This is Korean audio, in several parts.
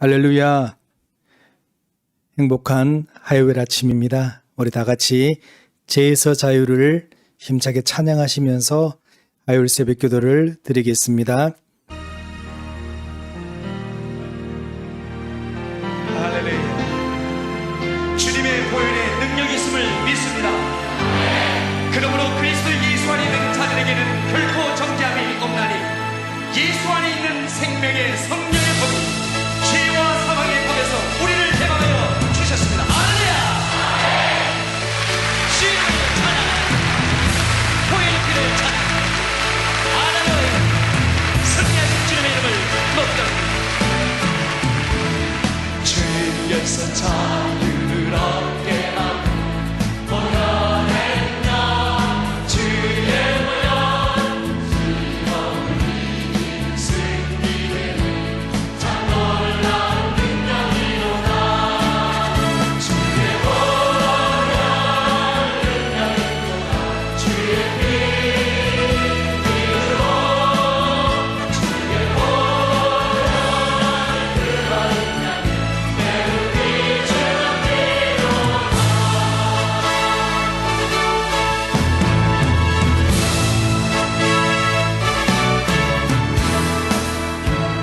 할렐루야. 행복한 화요일 아침입니다. 우리 다 같이 죄에서 자유를 힘차게 찬양하시면서 화요일 새벽 기도를 드리겠습니다. 할렐루야. 주님의 보혈에 능력이 있음을 믿습니다. 그러므로 그리스도 예수 안에 있는 자들에게는 결코 정죄함이 없나니 예수 안에 있는 생명의 성령의 법이 죄와 사망의 법에서 우리를 해방하여 주셨습니다. 할렐루야. 주님을 찬양, 보혈의 피를 찬양, 할렐루야. 승리하신 주님의 이름을 높여드립니다. 죄에서 자유를 얻게 하고 보혈했냐 주의 보혈 시험이 승리되는 참 놀라운 능력이로다. 주의 보혈 능력이로다. 주의 피 믿으로 주의 보혈 그가 능력이 매우 귀중한 피로다.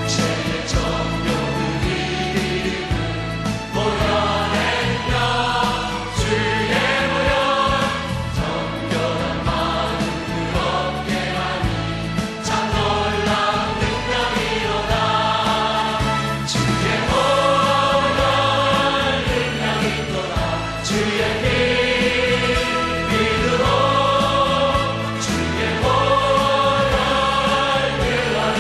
죄의 정욕을 이기는 보혈했냐 주의 보혈 정결한 마음을 얻게 하니 참 놀라운 능력이로다. 주의 보혈 능력이로다. 주의 피 믿으로 주의 보혈 그가 능력이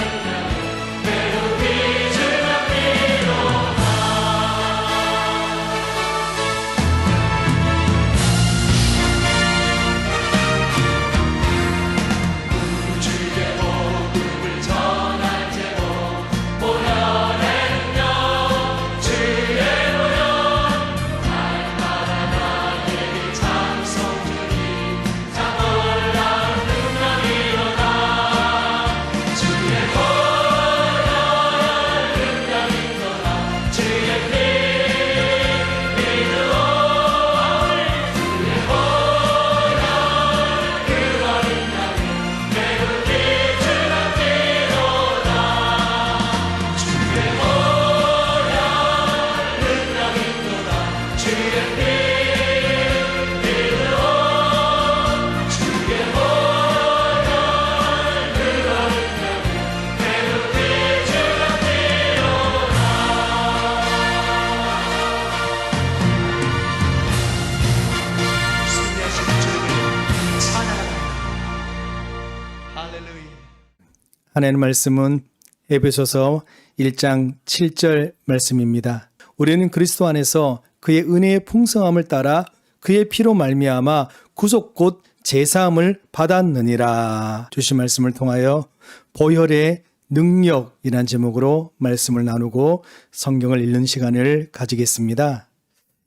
매우 귀중한 피로다. 주의 복음을 전할 때도 보혈했냐 주의 보혈 날마다 나에게 찬송 주니 참 놀라운 능력이로다. 주의 보혈 능력이로다. 주의 피 믿으로 주의 보혈 그가 능력이 매우 귀중한 피로다. 주의 보혈 능력이로다. 주의 피 믿으로 주의 보혈 그가 능력이 매우 귀중한 피로다. 승리하신 주님을 찬양합니다. 할렐루야. 하나님의 말씀은 에베소서 1장 7절 말씀입니다. 우리는 그리스도 안에서 그의 은혜의 풍성함을 따라 그의 피로 말미암아 구속 곧 제사함을 받았느니라. 주신 말씀을 통하여 보혈의 능력이란 제목으로 말씀을 나누고 성경을 읽는 시간을 가지겠습니다.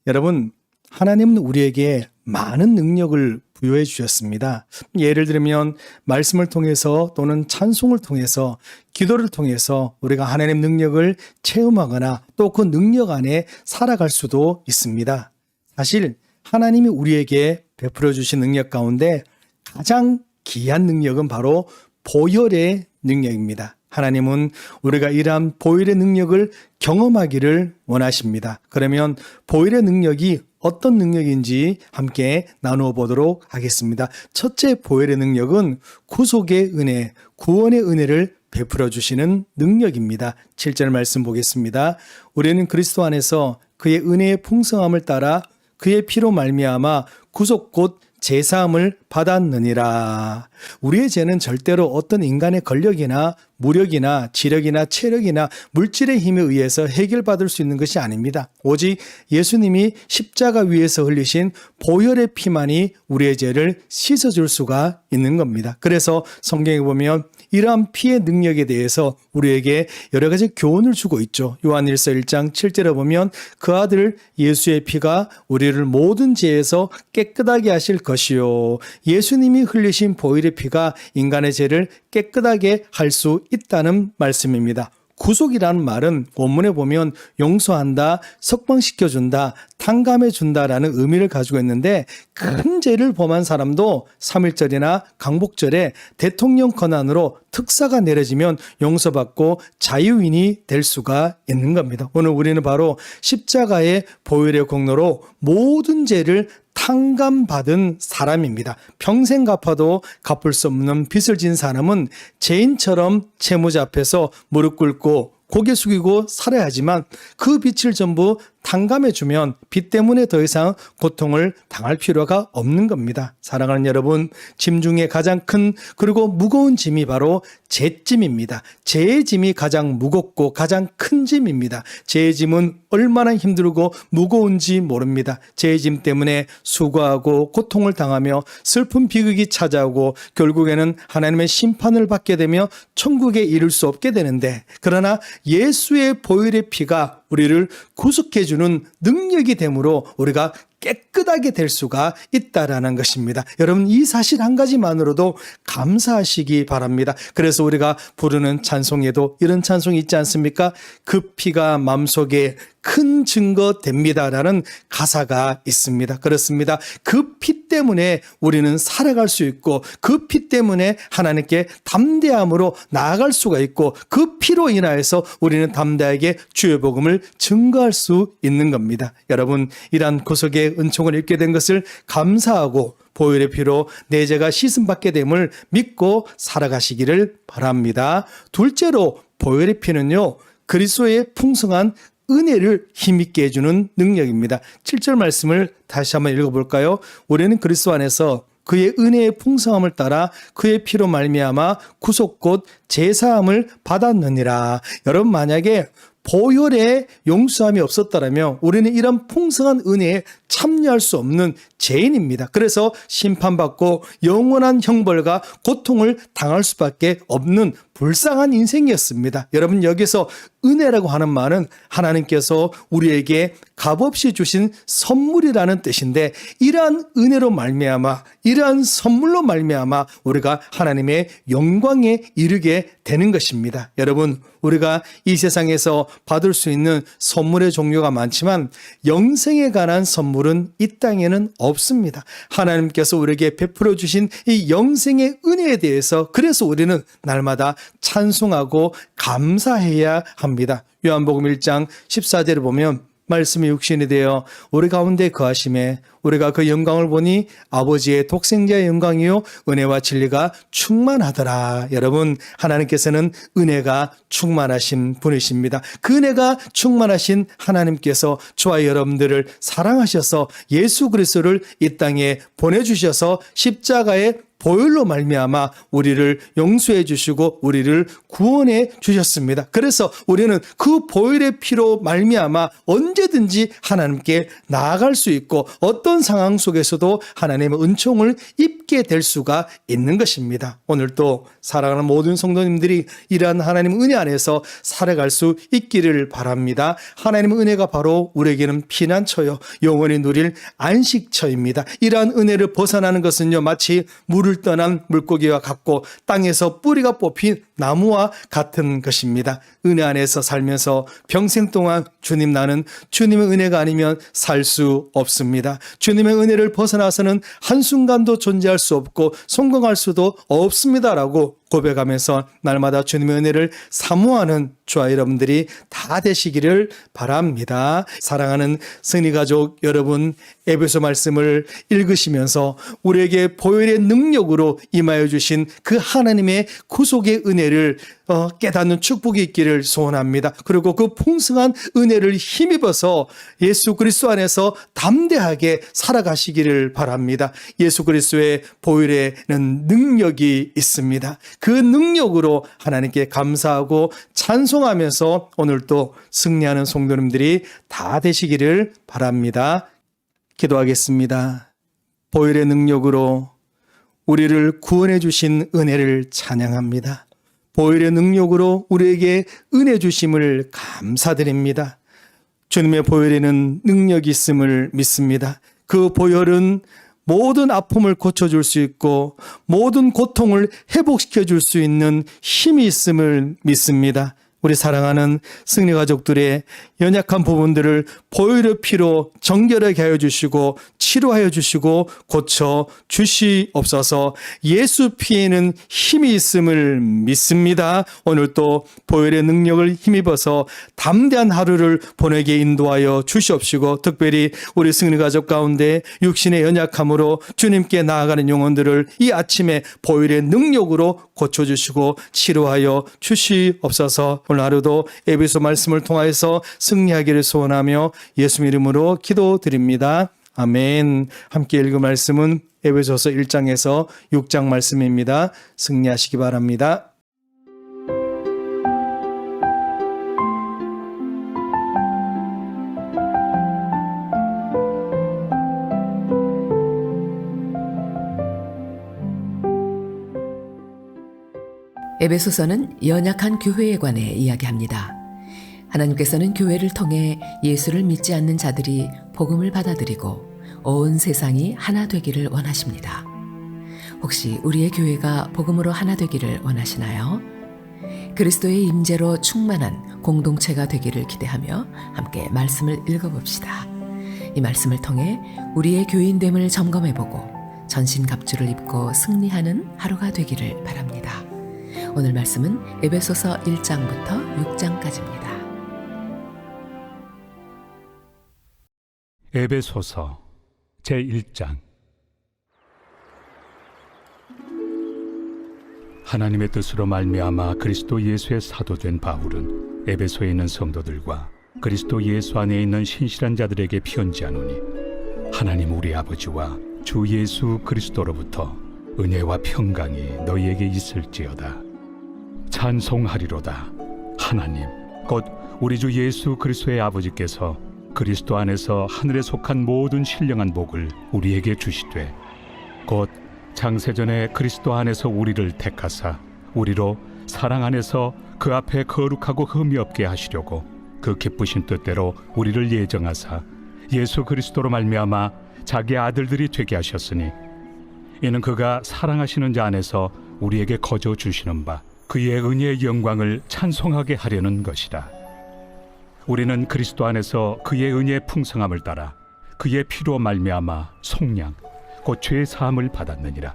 여러분, 하나님은 우리에게 많은 능력을 부여해 주셨습니다. 예를 들면 말씀을 통해서 또는 찬송을 통해서 기도를 통해서 우리가 하나님의 능력을 체험하거나 또 그 능력 안에 살아갈 수도 있습니다. 사실 하나님이 우리에게 베풀어 주신 능력 가운데 가장 귀한 능력은 바로 보혈의 능력입니다. 하나님은 우리가 이러한 보혈의 능력을 경험하기를 원하십니다. 그러면 보혈의 능력이 어떤 능력인지 함께 나누어 보도록 하겠습니다. 첫째 보혈의 능력은 구속의 은혜, 구원의 은혜를 베풀어 주시는 능력입니다. 7절 말씀 보겠습니다. 우리는 그리스도 안에서 그의 은혜의 풍성함을 따라 그의 피로 말미암아 구속 곧 제사함을 받았느니라. 우리의 죄는 절대로 어떤 인간의 권력이나 무력이나 지력이나 체력이나 물질의 힘에 의해서 해결받을 수 있는 것이 아닙니다. 오직 예수님이 십자가 위에서 흘리신 보혈의 피만이 우리의 죄를 씻어줄 수가 있는 겁니다. 그래서 성경에 보면 이러한 피의 능력에 대해서 우리에게 여러 가지 교훈을 주고 있죠. 요한일서 1장 7절에 보면 그 아들 예수의 피가 우리를 모든 죄에서 깨끗하게 하실 것이요. 예수님이 흘리신 보혈의 피가 인간의 죄를 깨끗하게 할 수 있다는 말씀입니다. 구속이라는 말은 원문에 보면 용서한다, 석방시켜준다, 탕감해준다라는 의미를 가지고 있는데 큰 죄를 범한 사람도 3.1절이나 강복절에 대통령 권한으로 특사가 내려지면 용서받고 자유인이 될 수가 있는 겁니다. 오늘 우리는 바로 십자가의 보혈의 공로로 모든 죄를 탕감받은 사람입니다. 평생 갚아도 갚을 수 없는 빚을 진 사람은 죄인처럼 채무자 앞에서 무릎 꿇고 고개 숙이고 살아야 하지만 그 빚을 전부 탕감해주면 빚 때문에 더 이상 고통을 당할 필요가 없는 겁니다. 사랑하는 여러분, 짐 중에 가장 큰 그리고 무거운 짐이 바로 죄짐입니다. 죄의 짐이 가장 무겁고 가장 큰 짐입니다. 죄의 짐은 얼마나 힘들고 무거운지 모릅니다. 죄의 짐 때문에 수고하고 고통을 당하며 슬픈 비극이 찾아오고 결국에는 하나님의 심판을 받게 되며 천국에 이를 수 없게 되는데, 그러나 예수의 보혈의 피가 우리를 구속해 주는 능력이 되므로 우리가 깨끗하게 될 수가 있다라는 것입니다. 여러분, 이 사실 한 가지만으로도 감사하시기 바랍니다. 그래서 우리가 부르는 찬송에도 이런 찬송이 있지 않습니까? 그 피가 마음속에 큰 증거 됩니다라는 가사가 있습니다. 그렇습니다. 그 피 때문에 우리는 살아갈 수 있고 그 피 때문에 하나님께 담대함으로 나아갈 수가 있고 그 피로 인하여서 우리는 담대하게 주의 복음을 증거할 수 있는 겁니다. 여러분, 이러한 구속의 은총을 입게 된 것을 감사하고 보혈의 피로 내 죄가 씻음받게 됨을 믿고 살아가시기를 바랍니다. 둘째로, 보혈의 피는요, 그리스도의 풍성한 은혜를 힘있게 해주는 능력입니다. 7절 말씀을 다시 한번 읽어볼까요? 우리는 그리스도 안에서 그의 은혜의 풍성함을 따라 그의 피로 말미암아 구속 곧 제사함을 받았느니라. 여러분, 만약에 보혈의 용서함이 없었다면 우리는 이런 풍성한 은혜에 참여할 수 없는 죄인입니다. 그래서 심판받고 영원한 형벌과 고통을 당할 수밖에 없는 불쌍한 인생이었습니다. 여러분, 여기서 은혜라고 하는 말은 하나님께서 우리에게 값없이 주신 선물이라는 뜻인데, 이러한 은혜로 말미암아, 이러한 선물로 말미암아 우리가 하나님의 영광에 이르게 되는 것입니다. 여러분, 우리가 이 세상에서 받을 수 있는 선물의 종류가 많지만 영생에 관한 선물은 이 땅에는 없습니다. 하나님께서 우리에게 베풀어 주신 이 영생의 은혜에 대해서 그래서 우리는 날마다 찬송하고 감사해야 합니다. 요한복음 1장 14절을 보면 말씀이 육신이 되어 우리 가운데 거하심에 우리가 그 영광을 보니 아버지의 독생자의 영광이요 은혜와 진리가 충만하더라. 여러분, 하나님께서는 은혜가 충만하신 분이십니다. 그 은혜가 충만하신 하나님께서 저와 여러분들을 사랑하셔서 예수 그리스도를 이 땅에 보내주셔서 십자가의 보혈로 말미암아 우리를 용서해 주시고 우리를 구원해 주셨습니다. 그래서 우리는 그 보혈의 피로 말미암아 언제든지 하나님께 나아갈 수 있고 어떤 상황 속에서도 하나님의 은총을 입게 될 수가 있는 것입니다. 오늘도 사랑하는 모든 성도님들이 이러한 하나님 은혜 안에서 살아갈 수 있기를 바랍니다. 하나님의 은혜가 바로 우리에게는 피난처요, 영원히 누릴 안식처입니다. 이러한 은혜를 벗어나는 것은요, 마치 물을 떠난 물고기와 같고 땅에서 뿌리가 뽑힌 나무와 같은 것입니다. 은혜 안에서 살면서 평생 동안 주님, 나는 주님의 은혜가 아니면 살 수 없습니다. 주님의 은혜를 벗어나서는 한순간도 존재할 수 없고 성공할 수도 없습니다라고 고백하면서 날마다 주님의 은혜를 사모하는 저와 여러분들이 다 되시기를 바랍니다. 사랑하는 성리가족 여러분, 에베소 말씀을 읽으시면서 우리에게 보혈의 능력으로 임하여 주신 그 하나님의 구속의 은혜를 깨닫는 축복이 있기를 소원합니다. 그리고 그 풍성한 은혜를 힘입어서 예수 그리스도 안에서 담대하게 살아가시기를 바랍니다. 예수 그리스도의 보혈에는 능력이 있습니다. 그 능력으로 하나님께 감사하고 찬송하면서 오늘도 승리하는 성도님들이 다 되시기를 바랍니다. 기도하겠습니다. 보혈의 능력으로 우리를 구원해 주신 은혜를 찬양합니다. 보혈의 능력으로 우리에게 은혜 주심을 감사드립니다. 주님의 보혈에는 능력이 있음을 믿습니다. 그 보혈은 모든 아픔을 고쳐줄 수 있고 모든 고통을 회복시켜줄 수 있는 힘이 있음을 믿습니다. 우리 사랑하는 승리 가족들의 연약한 부분들을 보혈의 피로 정결하게 하여 주시고 치료하여 주시고 고쳐 주시옵소서. 예수 피에는 힘이 있음을 믿습니다. 오늘 또 보혈의 능력을 힘입어서 담대한 하루를 보내게 인도하여 주시옵시고, 특별히 우리 승리 가족 가운데 육신의 연약함으로 주님께 나아가는 영혼들을 이 아침에 보혈의 능력으로 고쳐주시고 치료하여 주시옵소서. 오늘 하루도 에베소 말씀을 통하여서 승리하기를 소원하며 예수 이름으로 기도드립니다. 아멘. 함께 읽은 말씀은 에베소서 1장에서 6장 말씀입니다. 승리하시기 바랍니다. 에베소서는 연약한 교회에 관해 이야기합니다. 하나님께서는 교회를 통해 예수를 믿지 않는 자들이 복음을 받아들이고 온 세상이 하나 되기를 원하십니다. 혹시 우리의 교회가 복음으로 하나 되기를 원하시나요? 그리스도의 임재로 충만한 공동체가 되기를 기대하며 함께 말씀을 읽어봅시다. 이 말씀을 통해 우리의 교인됨을 점검해보고 전신갑주를 입고 승리하는 하루가 되기를 바랍니다. 오늘 말씀은 에베소서 1장부터 6장까지입니다. 에베소서 제1장. 하나님의 뜻으로 말미암아 그리스도 예수의 사도된 바울은 에베소에 있는 성도들과 그리스도 예수 안에 있는 신실한 자들에게 편지하노니, 하나님 우리 아버지와 주 예수 그리스도로부터 은혜와 평강이 너희에게 있을지어다. 찬송하리로다. 하나님 곧 우리 주 예수 그리스도의 아버지께서 그리스도 안에서 하늘에 속한 모든 신령한 복을 우리에게 주시되, 곧 창세전에 그리스도 안에서 우리를 택하사 우리로 사랑 안에서 그 앞에 거룩하고 흠이 없게 하시려고 그 기쁘신 뜻대로 우리를 예정하사 예수 그리스도로 말미암아 자기 아들들이 되게 하셨으니, 이는 그가 사랑하시는 자 안에서 우리에게 거저 주시는 바 그의 은혜의 영광을 찬송하게 하려는 것이라. 우리는 그리스도 안에서 그의 은혜의 풍성함을 따라 그의 피로 말미암아 속량 곧 죄의 사함을 받았느니라.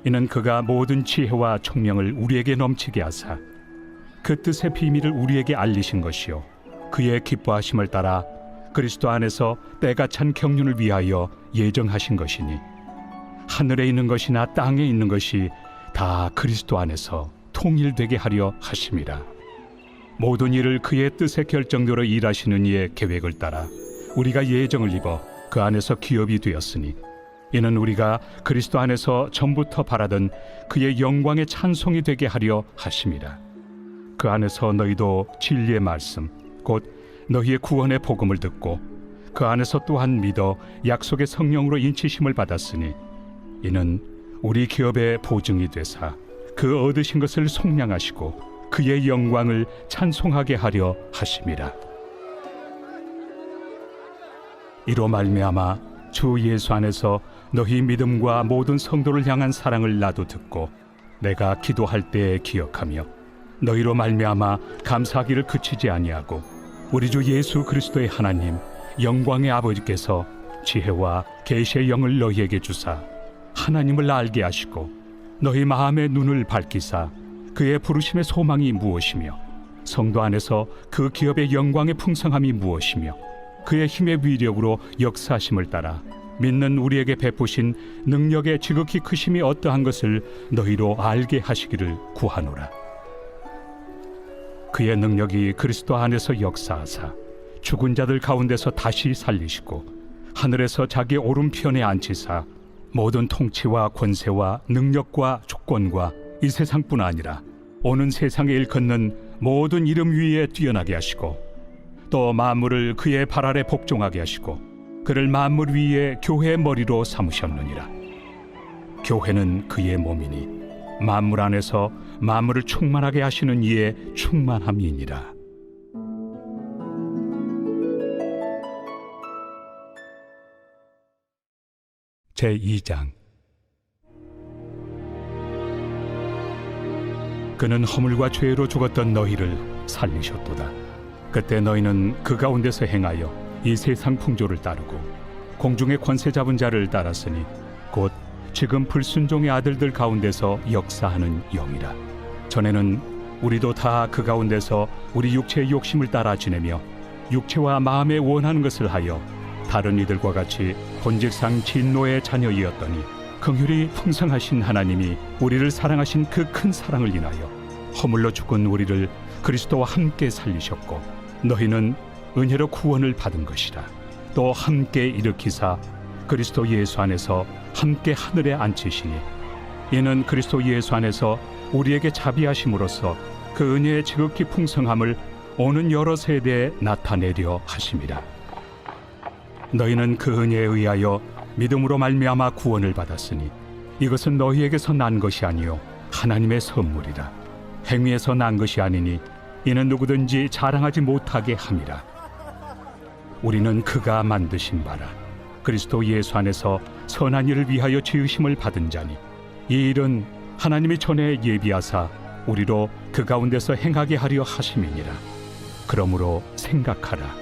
이는 그가 모든 지혜와 총명을 우리에게 넘치게 하사 그 뜻의 비밀을 우리에게 알리신 것이요, 그의 기뻐하심을 따라 그리스도 안에서 때가 찬 경륜을 위하여 예정하신 것이니, 하늘에 있는 것이나 땅에 있는 것이 다 그리스도 안에서 통일되게 하려 하심이라. 모든 일을 그의 뜻의 결정대로 일하시는 이의 계획을 따라 우리가 예정을 입어 그 안에서 기업이 되었으니, 이는 우리가 그리스도 안에서 전부터 바라던 그의 영광의 찬송이 되게 하려 하심이라. 그 안에서 너희도 진리의 말씀 곧 너희의 구원의 복음을 듣고 그 안에서 또한 믿어 약속의 성령으로 인치심을 받았으니, 이는 우리 기업의 보증이 되사 그 얻으신 것을 속량하시고 그의 영광을 찬송하게 하려 하심이라. 이로 말미암아 주 예수 안에서 너희 믿음과 모든 성도를 향한 사랑을 나도 듣고 내가 기도할 때에 기억하며 너희로 말미암아 감사하기를 그치지 아니하고, 우리 주 예수 그리스도의 하나님 영광의 아버지께서 지혜와 계시의 영을 너희에게 주사 하나님을 알게 하시고 너희 마음의 눈을 밝히사 그의 부르심의 소망이 무엇이며 성도 안에서 그 기업의 영광의 풍성함이 무엇이며 그의 힘의 위력으로 역사하심을 따라 믿는 우리에게 베푸신 능력의 지극히 크심이 어떠한 것을 너희로 알게 하시기를 구하노라. 그의 능력이 그리스도 안에서 역사하사 죽은 자들 가운데서 다시 살리시고 하늘에서 자기 오른편에 앉히사 모든 통치와 권세와 능력과 주권과 이 세상뿐 아니라 오는 세상에 일컫는 모든 이름 위에 뛰어나게 하시고, 또 만물을 그의 발 아래 복종하게 하시고 그를 만물 위에 교회의 머리로 삼으셨느니라. 교회는 그의 몸이니 만물 안에서 만물을 충만하게 하시는 이의 충만함이니라. 제2장. 그는 허물과 죄로 죽었던 너희를 살리셨도다. 그때 너희는 그 가운데서 행하여 이 세상 풍조를 따르고 공중의 권세 잡은 자를 따랐으니 곧 지금 불순종의 아들들 가운데서 역사하는 영이라. 전에는 우리도 다 그 가운데서 우리 육체의 욕심을 따라 지내며 육체와 마음에 원하는 것을 하여 다른 이들과 같이 본질상 진노의 자녀이었더니 긍휼이 풍성하신 하나님이 우리를 사랑하신 그 큰 사랑을 인하여 허물로 죽은 우리를 그리스도와 함께 살리셨고 너희는 은혜로 구원을 받은 것이라. 또 함께 일으키사 그리스도 예수 안에서 함께 하늘에 앉히시니 이는 그리스도 예수 안에서 우리에게 자비하심으로써 그 은혜의 지극히 풍성함을 오는 여러 세대에 나타내려 하심이라. 너희는 그 은혜에 의하여 믿음으로 말미암아 구원을 받았으니 이것은 너희에게서 난 것이 아니요 하나님의 선물이라. 행위에서 난 것이 아니니 이는 누구든지 자랑하지 못하게 함이라. 우리는 그가 만드신 바라 그리스도 예수 안에서 선한 일을 위하여 지으심을 받은 자니 이 일은 하나님이 전에 예비하사 우리로 그 가운데서 행하게 하려 하심이니라. 그러므로 생각하라.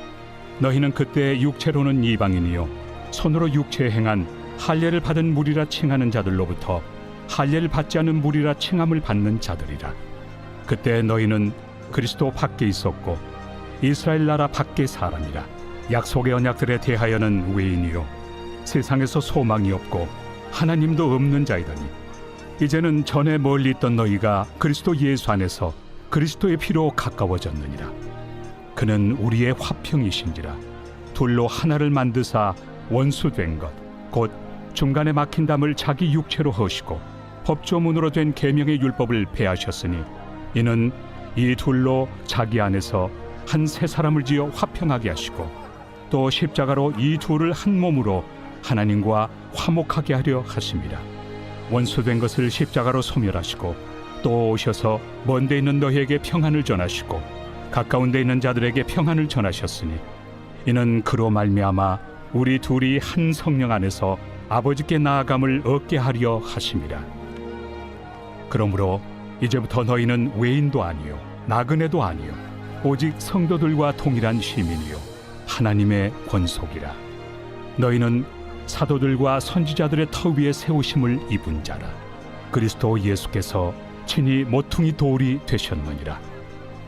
너희는 그때 육체로는 이방인이요 손으로 육체에 행한 할례를 받은 무리라 칭하는 자들로부터 할례를 받지 않은 무리라 칭함을 받는 자들이라. 그때 너희는 그리스도 밖에 있었고 이스라엘 나라 밖의 사람이라. 약속의 언약들에 대하여는 외인이요 세상에서 소망이 없고 하나님도 없는 자이더니 이제는 전에 멀리 있던 너희가 그리스도 예수 안에서 그리스도의 피로 가까워졌느니라. 그는 우리의 화평이신지라. 둘로 하나를 만드사 원수된 것 곧 중간에 막힌 담을 자기 육체로 허시고 법조문으로 된 계명의 율법을 폐하셨으니 이는 이 둘로 자기 안에서 한 새 사람을 지어 화평하게 하시고 또 십자가로 이 둘을 한 몸으로 하나님과 화목하게 하려 하심이라. 원수된 것을 십자가로 소멸하시고 또 오셔서 먼 데 있는 너희에게 평안을 전하시고 가까운 데 있는 자들에게 평안을 전하셨으니 이는 그로 말미암아 우리 둘이 한 성령 안에서 아버지께 나아감을 얻게 하려 하심이라. 그러므로 이제부터 너희는 외인도 아니요 나그네도 아니요 오직 성도들과 동일한 시민이요 하나님의 권속이라. 너희는 사도들과 선지자들의 터 위에 세우심을 입은 자라. 그리스도 예수께서 친히 모퉁이 돌이 되셨느니라.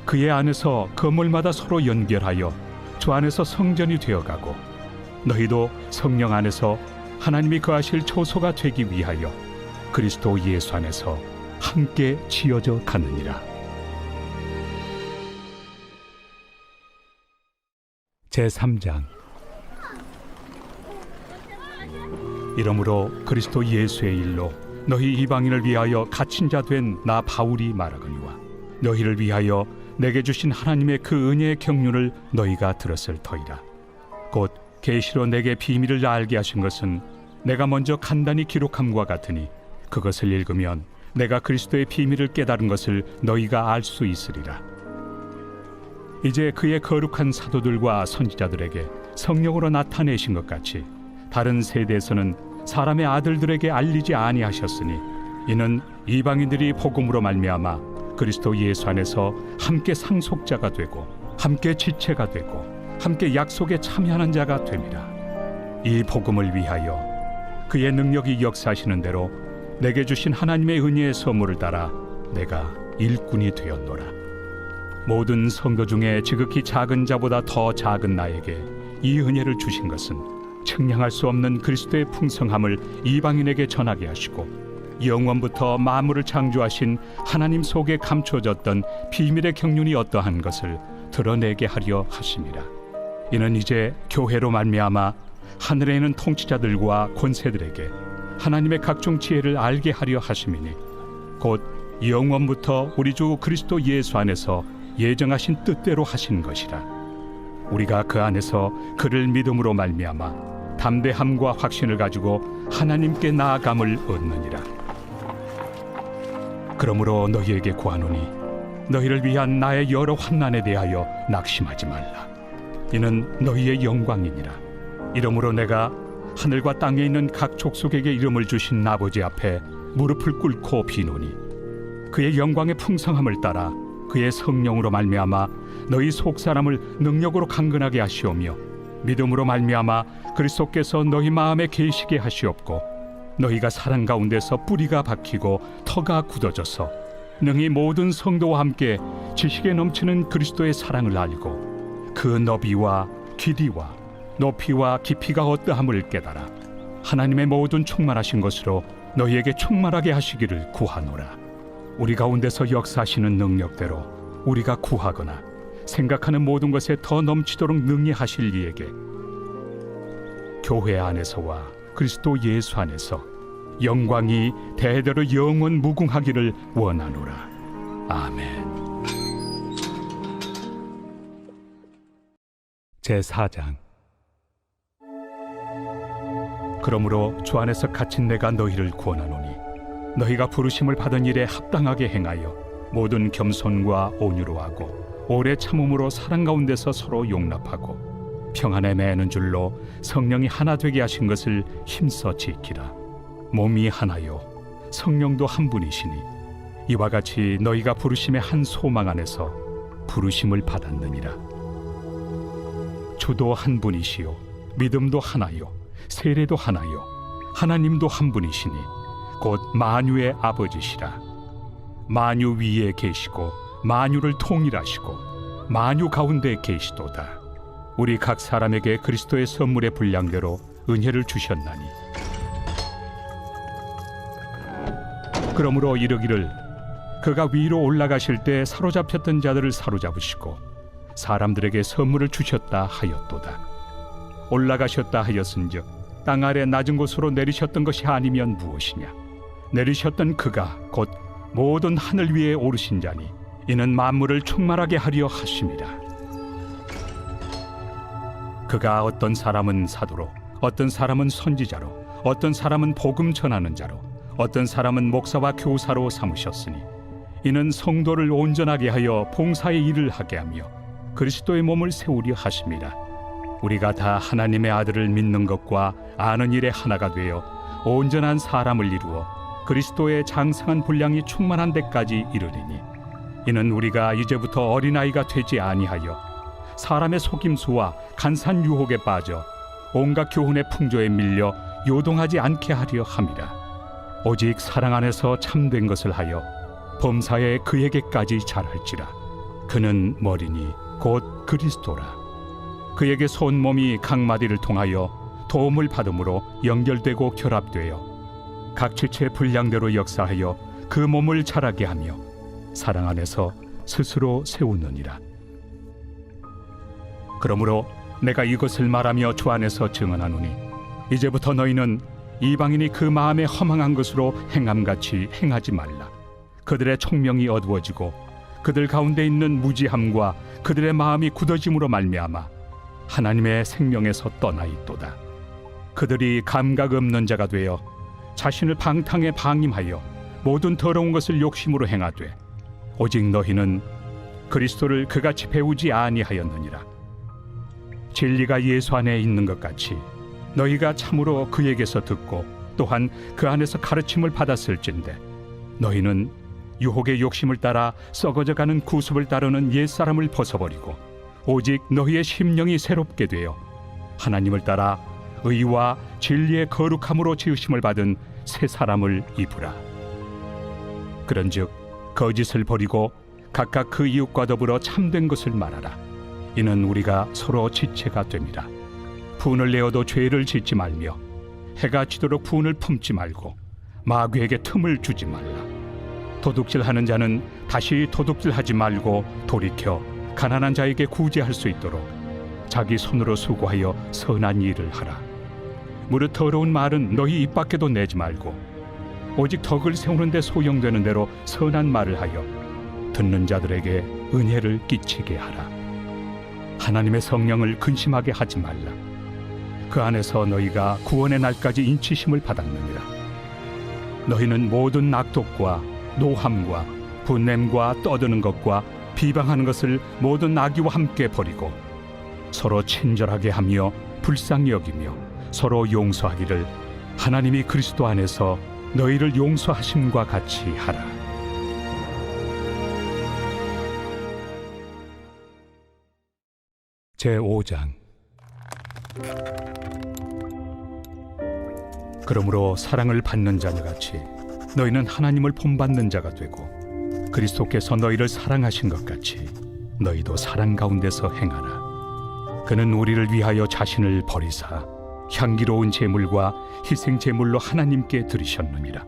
그의 안에서 건물마다 서로 연결하여 주 안에서 성전이 되어가고 너희도 성령 안에서 하나님이 거하실 초소가 되기 위하여 그리스도 예수 안에서 함께 지어져 가느니라. 제3장. 이러므로 그리스도 예수의 일로 너희 이방인을 위하여 갇힌 자 된 나 바울이 말하거니와 너희를 위하여 내게 주신 하나님의 그 은혜의 경륜을 너희가 들었을 터이라. 곧 계시로 내게 비밀을 알게 하신 것은 내가 먼저 간단히 기록함과 같으니 그것을 읽으면 내가 그리스도의 비밀을 깨달은 것을 너희가 알 수 있으리라. 이제 그의 거룩한 사도들과 선지자들에게 성령으로 나타내신 것 같이 다른 세대에서는 사람의 아들들에게 알리지 아니하셨으니 이는 이방인들이 복음으로 말미암아 그리스도 예수 안에서 함께 상속자가 되고 함께 지체가 되고 함께 약속에 참여하는 자가 됨이라. 이 복음을 위하여 그의 능력이 역사하시는 대로 내게 주신 하나님의 은혜의 선물을 따라 내가 일꾼이 되었노라. 모든 성도 중에 지극히 작은 자보다 더 작은 나에게 이 은혜를 주신 것은 측량할 수 없는 그리스도의 풍성함을 이방인에게 전하게 하시고 영원부터 만물을 창조하신 하나님 속에 감춰졌던 비밀의 경륜이 어떠한 것을 드러내게 하려 하심이라. 이는 이제 교회로 말미암아 하늘에 있는 통치자들과 권세들에게 하나님의 각종 지혜를 알게 하려 하심이니 곧 영원부터 우리 주 그리스도 예수 안에서 예정하신 뜻대로 하신 것이라. 우리가 그 안에서 그를 믿음으로 말미암아 담대함과 확신을 가지고 하나님께 나아감을 얻느니라. 그러므로 너희에게 구하노니 너희를 위한 나의 여러 환난에 대하여 낙심하지 말라. 이는 너희의 영광이니라. 이러므로 내가 하늘과 땅에 있는 각 족속에게 이름을 주신 아버지 앞에 무릎을 꿇고 비노니 그의 영광의 풍성함을 따라 그의 성령으로 말미암아 너희 속 사람을 능력으로 강건하게 하시오며 믿음으로 말미암아 그리스도께서 너희 마음에 계시게 하시옵고 너희가 사랑 가운데서 뿌리가 박히고 터가 굳어져서 능히 모든 성도와 함께 지식에 넘치는 그리스도의 사랑을 알고 그 너비와 길이와 높이와 깊이가 어떠함을 깨달아 하나님의 모든 충만하신 것으로 너희에게 충만하게 하시기를 구하노라. 우리 가운데서 역사하시는 능력대로 우리가 구하거나 생각하는 모든 것에 더 넘치도록 능히 하실 이에게 교회 안에서와 그리스도 예수 안에서 영광이 대대로 영원 무궁하기를 원하노라. 아멘. 제4장. 그러므로 주 안에서 갇힌 내가 너희를 구원하노니 너희가 부르심을 받은 일에 합당하게 행하여 모든 겸손과 온유로 하고 오래 참음으로 사랑 가운데서 서로 용납하고 평안에 매는 줄로 성령이 하나 되게 하신 것을 힘써 지키라. 몸이 하나요 성령도 한 분이시니 이와 같이 너희가 부르심의 한 소망 안에서 부르심을 받았느니라. 주도 한 분이시요 믿음도 하나요 세례도 하나요 하나님도 한 분이시니 곧 만유의 아버지시라. 만유 위에 계시고 만유를 통일하시고 만유 가운데 계시도다. 우리 각 사람에게 그리스도의 선물의 분량대로 은혜를 주셨나니 그러므로 이르기를 그가 위로 올라가실 때 사로잡혔던 자들을 사로잡으시고 사람들에게 선물을 주셨다 하였도다. 올라가셨다 하였은즉 땅 아래 낮은 곳으로 내리셨던 것이 아니면 무엇이냐. 내리셨던 그가 곧 모든 하늘 위에 오르신 자니 이는 만물을 충만하게 하려 하심이라. 그가 어떤 사람은 사도로 어떤 사람은 선지자로 어떤 사람은 복음 전하는 자로 어떤 사람은 목사와 교사로 삼으셨으니 이는 성도를 온전하게 하여 봉사의 일을 하게 하며 그리스도의 몸을 세우려 하심이라. 우리가 다 하나님의 아들을 믿는 것과 아는 일에 하나가 되어 온전한 사람을 이루어 그리스도의 장성한 분량이 충만한 데까지 이르리니 이는 우리가 이제부터 어린아이가 되지 아니하여 사람의 속임수와 간산 유혹에 빠져 온갖 교훈의 풍조에 밀려 요동하지 않게 하려 함이라. 오직 사랑 안에서 참된 것을 하여 범사에 그에게까지 잘할지라. 그는 머리니 곧 그리스도라. 그에게 온 몸이 각 마디를 통하여 도움을 받음으로 연결되고 결합되어 각 지체의 분량대로 역사하여 그 몸을 자라게 하며 사랑 안에서 스스로 세우느니라. 그러므로 내가 이것을 말하며 주 안에서 증언하노니 이제부터 너희는 이방인이 그 마음에 허망한 것으로 행함같이 행하지 말라. 그들의 총명이 어두워지고 그들 가운데 있는 무지함과 그들의 마음이 굳어짐으로 말미암아 하나님의 생명에서 떠나 있도다. 그들이 감각 없는 자가 되어 자신을 방탕에 방임하여 모든 더러운 것을 욕심으로 행하되 오직 너희는 그리스도를 그같이 배우지 아니하였느니라. 진리가 예수 안에 있는 것 같이 너희가 참으로 그에게서 듣고 또한 그 안에서 가르침을 받았을진데 너희는 유혹의 욕심을 따라 썩어져가는 구습을 따르는 옛사람을 벗어버리고 오직 너희의 심령이 새롭게 되어 하나님을 따라 의와 진리의 거룩함으로 지으심을 받은 새 사람을 입으라. 그런즉 거짓을 버리고 각각 그 이웃과 더불어 참된 것을 말하라. 이는 우리가 서로 지체가 됨이라. 분을 내어도 죄를 짓지 말며 해가 지도록 분을 품지 말고 마귀에게 틈을 주지 말라. 도둑질하는 자는 다시 도둑질하지 말고 돌이켜 가난한 자에게 구제할 수 있도록 자기 손으로 수고하여 선한 일을 하라. 무릇 더러운 말은 너희 입 밖에도 내지 말고 오직 덕을 세우는 데 소용되는 대로 선한 말을 하여 듣는 자들에게 은혜를 끼치게 하라. 하나님의 성령을 근심하게 하지 말라. 그 안에서 너희가 구원의 날까지 인치심을 받았느니라. 너희는 모든 악독과 노함과 분냄과 떠드는 것과 비방하는 것을 모든 악의와 함께 버리고 서로 친절하게 하며 불쌍히 여기며 서로 용서하기를 하나님이 그리스도 안에서 너희를 용서하심과 같이 하라. 제5장. 그러므로 사랑을 받는 자녀같이 너희는 하나님을 본받는 자가 되고 그리스도께서 너희를 사랑하신 것 같이 너희도 사랑 가운데서 행하라. 그는 우리를 위하여 자신을 버리사 향기로운 제물과 희생 제물로 하나님께 드리셨느니라.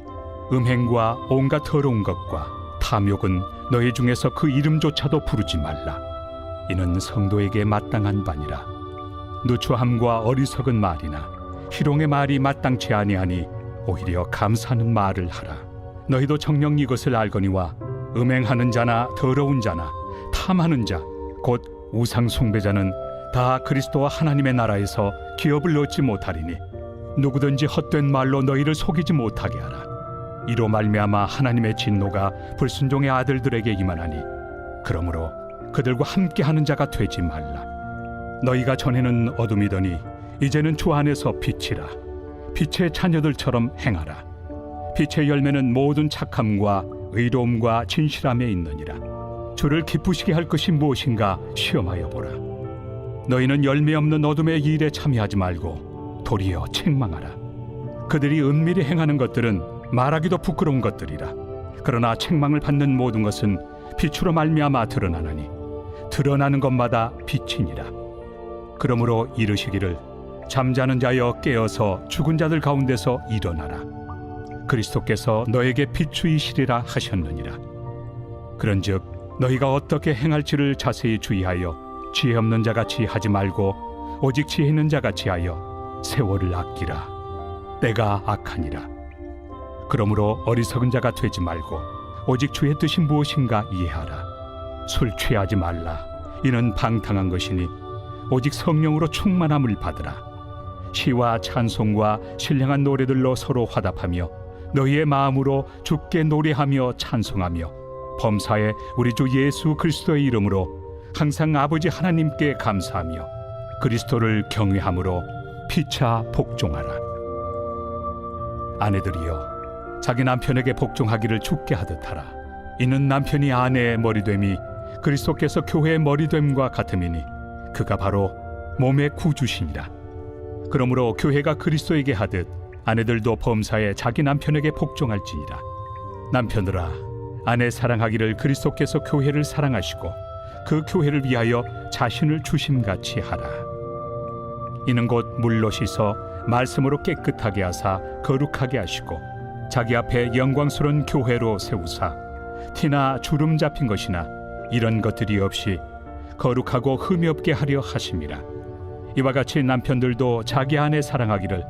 음행과 온갖 더러운 것과 탐욕은 너희 중에서 그 이름조차도 부르지 말라. 이는 성도에게 마땅한 바니라. 누추함과 어리석은 말이나 희롱의 말이 마땅치 아니하니 오히려 감사하는 말을 하라. 너희도 정녕 이것을 알거니와 음행하는 자나 더러운 자나 탐하는 자 곧 우상 숭배자는 다 그리스도와 하나님의 나라에서 기업을 얻지 못하리니 누구든지 헛된 말로 너희를 속이지 못하게 하라. 이로 말미암아 하나님의 진노가 불순종의 아들들에게 임하나니 그러므로 그들과 함께하는 자가 되지 말라. 너희가 전에는 어둠이더니 이제는 주 안에서 빛이라. 빛의 자녀들처럼 행하라. 빛의 열매는 모든 착함과 의로움과 진실함에 있느니라. 주를 기쁘시게 할 것이 무엇인가 시험하여 보라. 너희는 열매 없는 어둠의 일에 참여하지 말고 도리어 책망하라. 그들이 은밀히 행하는 것들은 말하기도 부끄러운 것들이라. 그러나 책망을 받는 모든 것은 빛으로 말미암아 드러나나니 드러나는 것마다 빛이니라. 그러므로 이르시기를 잠자는 자여 깨어서 죽은 자들 가운데서 일어나라. 그리스도께서 너에게 비추이시리라 하셨느니라. 그런즉 너희가 어떻게 행할지를 자세히 주의하여 지혜 없는 자같이 하지 말고 오직 지혜 있는 자같이 하여 세월을 아끼라. 때가 악하니라. 그러므로 어리석은 자가 되지 말고 오직 주의 뜻이 무엇인가 이해하라. 술 취하지 말라. 이는 방탕한 것이니 오직 성령으로 충만함을 받으라. 시와 찬송과 신령한 노래들로 서로 화답하며 너희의 마음으로 주께 노래하며 찬송하며 범사에 우리 주 예수 그리스도의 이름으로 항상 아버지 하나님께 감사하며 그리스도를 경외함으로 피차 복종하라. 아내들이여 자기 남편에게 복종하기를 주께 하듯하라. 이는 남편이 아내의 머리됨이 그리스도께서 교회의 머리됨과 같음이니 그가 바로 몸의 구주시니라. 그러므로 교회가 그리스도에게 하듯 아내들도 범사에 자기 남편에게 복종할지니라. 남편들아 아내 사랑하기를 그리스도께서 교회를 사랑하시고 그 교회를 위하여 자신을 주심같이 하라. 이는 곧 물로 씻어 말씀으로 깨끗하게 하사 거룩하게 하시고 자기 앞에 영광스러운 교회로 세우사 티나 주름 잡힌 것이나 이런 것들이 없이 거룩하고 흠이 없게 하려 하심이라. 이와 같이 남편들도 자기 아내 사랑하기를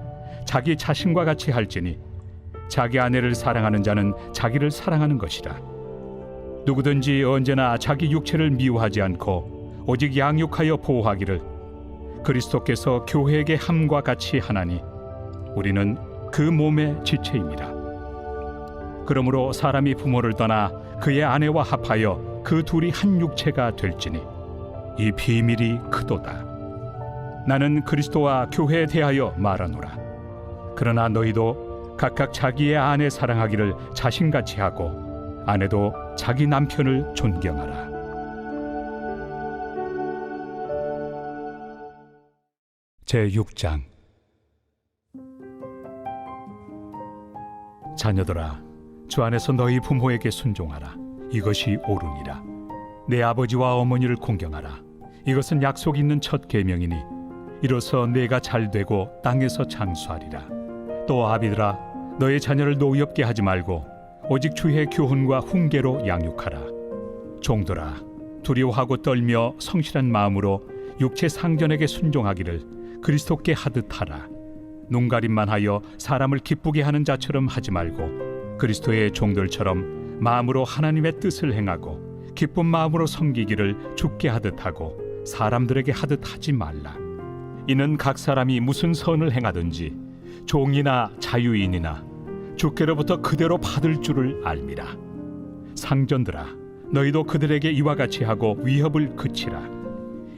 자기 자신과 같이 할지니 자기 아내를 사랑하는 자는 자기를 사랑하는 것이라. 누구든지 언제나 자기 육체를 미워하지 않고 오직 양육하여 보호하기를 그리스도께서 교회에게 함과 같이 하나니 우리는 그 몸의 지체입니다. 그러므로 사람이 부모를 떠나 그의 아내와 합하여 그 둘이 한 육체가 될지니 이 비밀이 크도다. 나는 그리스도와 교회에 대하여 말하노라. 그러나 너희도 각각 자기의 아내 사랑하기를 자신같이 하고 아내도 자기 남편을 존경하라. 제6장. 자녀들아 주 안에서 너희 부모에게 순종하라. 이것이 옳으니라. 내 아버지와 어머니를 공경하라. 이것은 약속 있는 첫 계명이니 이로써 내가 잘되고 땅에서 장수하리라. 또 아비들아 너의 자녀를 노엽게 하지 말고 오직 주의 교훈과 훈계로 양육하라. 종들아 두려워하고 떨며 성실한 마음으로 육체 상전에게 순종하기를 그리스도께 하듯 하라. 눈가림만 하여 사람을 기쁘게 하는 자처럼 하지 말고 그리스도의 종들처럼 마음으로 하나님의 뜻을 행하고 기쁜 마음으로 섬기기를 주께 하듯 하고 사람들에게 하듯 하지 말라. 이는 각 사람이 무슨 선을 행하든지 종이나 자유인이나 주께로부터 그대로 받을 줄을 알미라. 상전들아 너희도 그들에게 이와 같이 하고 위협을 그치라.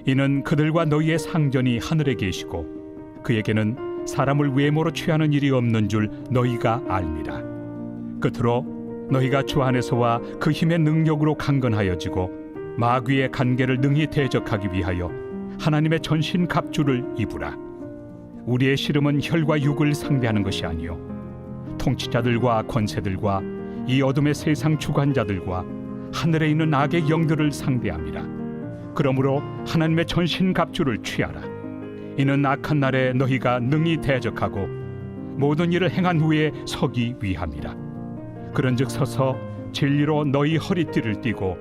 이는 그들과 너희의 상전이 하늘에 계시고 그에게는 사람을 외모로 취하는 일이 없는 줄 너희가 알미라. 끝으로 너희가 주 안에서와 그 힘의 능력으로 강건하여지고 마귀의 간계를 능히 대적하기 위하여 하나님의 전신 갑주를 입으라. 우리의 씨름은 혈과 육을 상대하는 것이 아니요 통치자들과 권세들과 이 어둠의 세상 주관자들과 하늘에 있는 악의 영들을 상대함이라. 그러므로 하나님의 전신 갑주를 취하라. 이는 악한 날에 너희가 능히 대적하고 모든 일을 행한 후에 서기 위함이라. 그런즉 서서 진리로 너희 허리띠를 띠고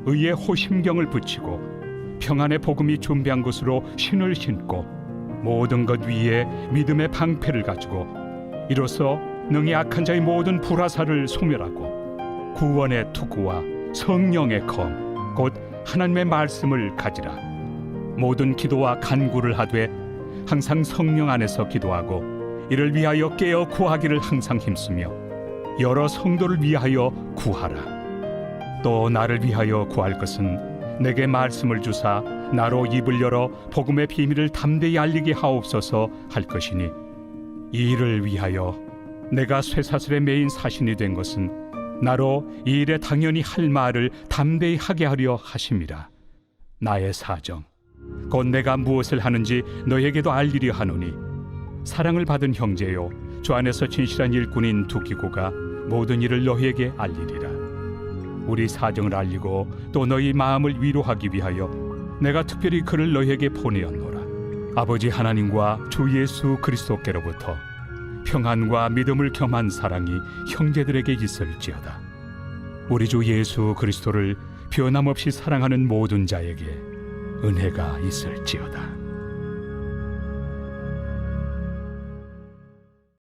의의 호심경을 붙이고 평안의 복음이 준비한 것으로 신을 신고 모든 것 위에 믿음의 방패를 가지고 이로써 능히 악한 자의 모든 불화살을 소멸하고 구원의 투구와 성령의 검 곧 하나님의 말씀을 가지라. 모든 기도와 간구를 하되 항상 성령 안에서 기도하고 이를 위하여 깨어 구하기를 항상 힘쓰며 여러 성도를 위하여 구하라. 또 나를 위하여 구할 것은 내게 말씀을 주사 나로 입을 열어 복음의 비밀을 담대히 알리게 하옵소서 할 것이니 이 일을 위하여 내가 쇠사슬에 매인 사신이 된 것은 나로 이 일에 당연히 할 말을 담대히 하게 하려 하심이라. 나의 사정 곧 내가 무엇을 하는지 너에게도 알리려 하노니 사랑을 받은 형제요 주 안에서 진실한 일꾼인 두기고가 모든 일을 너희에게 알리리라. 우리 사정을 알리고 또 너희 마음을 위로하기 위하여 내가 특별히 그를 너희에게 보내었노라. 아버지 하나님과 주 예수 그리스도께로부터 평안과 믿음을 겸한 사랑이 형제들에게 있을지어다. 우리 주 예수 그리스도를 변함없이 사랑하는 모든 자에게 은혜가 있을지어다.